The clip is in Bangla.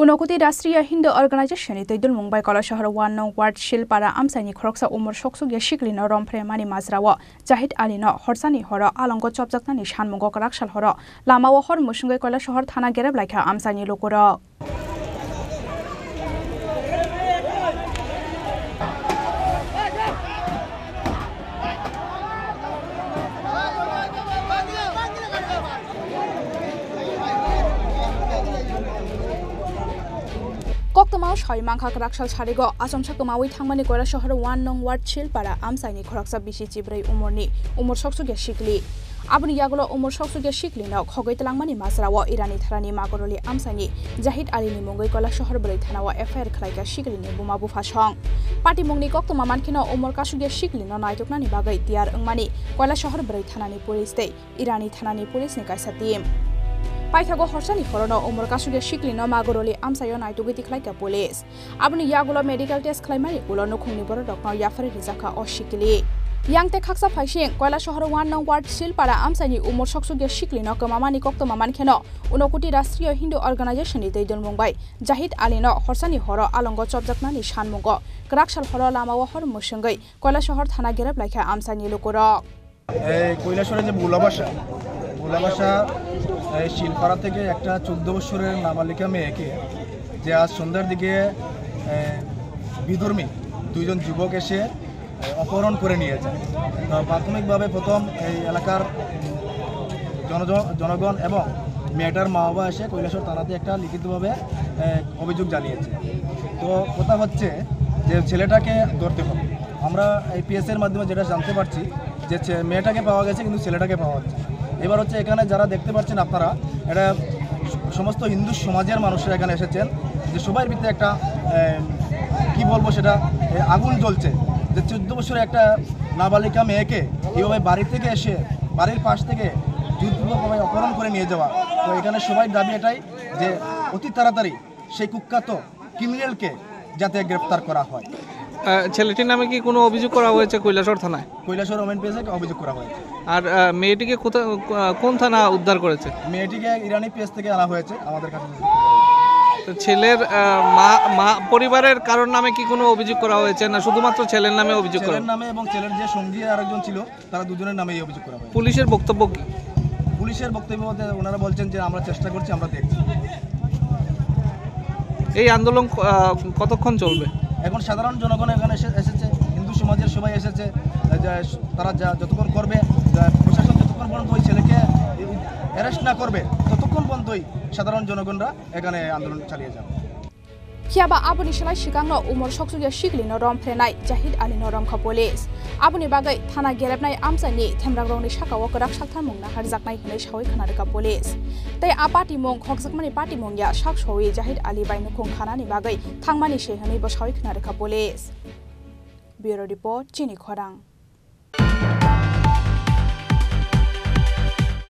ঊনকোটি রাষ্ট্রীয় হিন্দু অর্গানাইজেশন তৈদুল মুম্বাই কলা শহর 1 নং ওয়ার্ড শিলপাড়া আমসাইনি খরকসা উমর সকসুগে শিকলিন রমফ্রেমানি মাজরাও জাহিদ আলিন হরসানি হর আলঙ্গ চবজাকনানি সানমুগ রাকসাল হর লামাও হর মুসুঙ্গৈ কলা শহর থানা গেরেব লাইখা আমসাইনি লোকর Koktomao shoi mangkha rakshal charigo asomsa kamawi thangmani koira shahar 1 nong ward chilpara amsaini khoraksa bishi chibrei umorni umor soksuge shikli abuni yagulo umor soksuge shikli no khogoi talangmani masrawo irani tharani magoroli amsaini jahid ali ni mongoi kola shahar brei thanawa FIR khlaika shikli ni buma bu phashong party mongni koktoma mankhino umor kasuge shikli no naitoknani bagai tiar engmani kola shahar brei thanani police tei irani thanani police ni kaisa team Paithago horsani horono umor kasuge shiklino magoroli amsayo naitugiti khlaika police abuni yagulo medical test khlaimari ulo nukhungni boro dokno yafari rizaka oshikili yangte khaksa phaising koila shahar 1 nong ward silpara amsani umor soksuge shiklino kamamani koktoma mankheno unokoti rastriyo hindu organization ni teidol mumbai jahid alino horsani horo alongo chobjaknani shanmungo krakshal horo lamawo hor musungai koila shahar thana gerab laikha amsani lokoro koila shahar je বুলাবাসা Shilpara থেকে একটা 14 বছরের নাবালিকা মেয়েকে যে আজ সন্ধ্যার দিকে বিধর্মী দুইজন যুবক এসে অপহরণ করে নিয়ে যায়। প্রাথমিকভাবে প্রথম এই এলাকার জনগণ এবং মেয়েটার মা বাবা এসে কৈলাসহর থানাতে একটা লিখিতভাবে অভিযোগ জানিয়েছে। তো কথা হচ্ছে যে ছেলেটাকে ধরতে হবে। আমরা এই পিএস এর মাধ্যমে যেটা জানতে পারছি যে মেয়েটাকে পাওয়া গেছে কিন্তু ছেলেটাকে পাওয়া যাচ্ছে না। এবার হচ্ছে এখানে যারা দেখতে পাচ্ছেন আপনারা এটা সমস্ত হিন্দু সমাজের মানুষরা এখানে এসেছেন যে সবার ভিতরে একটা কি বলবো সেটা আগুন জ্বলছে যে 14 বছরের একটা নাবালিকা মেয়েকে এইভাবে বাড়ি থেকে এসে বাড়ির পাশ থেকে জোরপূর্বকভাবে অপহরণ করে নিয়ে যাওয়া। তো এখানে সবাই দাবি এটাই যে অতি তাড়াতাড়ি সেই কুখ্যাত ক্রিমিনালকে যাতে গ্রেফতার করা হয়। ছেলেটির নামে কি কোনো অভিযোগ করা হয়েছে কৈলাসহর থানায়? কৈলাসহর ওমেন পেজে অভিযোগ করা হয়েছে। আর মেয়েটিকে কোন থানা উদ্ধার করেছে? মেয়েটিকে ইরানি পেজ থেকে আনা হয়েছে আমাদের কাছে। তো ছেলের মা পরিবারের কারোর নামে কি কোনো অভিযোগ করা হয়েছে না শুধুমাত্র ছেলের নামে অভিযোগ করা? ছেলের নামে এবং ছেলের যে সঙ্গী আরেকজন ছিল তারা দুজনের নামেই অভিযোগ করা হয়েছে। পুলিশের বক্তব্য কি? পুলিশের বক্তব্য ওনারা বলছেন যে আমরা চেষ্টা করছি, আমরা দেখছি। এই আন্দোলন কতক্ষণ চলবে? এখন সাধারণ জনগণ এখানে এসেছে, হিন্দু সমাজের সবাই এসেছে, তারা যতক্ষণ করবে প্রশাসন যতক্ষণ পর্যন্ত ওই ছেলেকে অ্যারেস্ট না করবে ততক্ষণ পর্যন্তই সাধারণ জনগণরা এখানে আন্দোলন চালিয়ে যাবে। Kiaba abuni shalai shikangno umor soksuge shiklino romfrenai jahid alino romkha police abuni bagai thana gerebnai amsani themrangrongni shakawo korak saltharmungna harjaknai hinai shawai khanarika police tai apati mong khokjakmani party mongya shak shoi jahid ali bainu khong khanani bagai thangmani shehani bo shawai khanarika police bureau report chini khorang।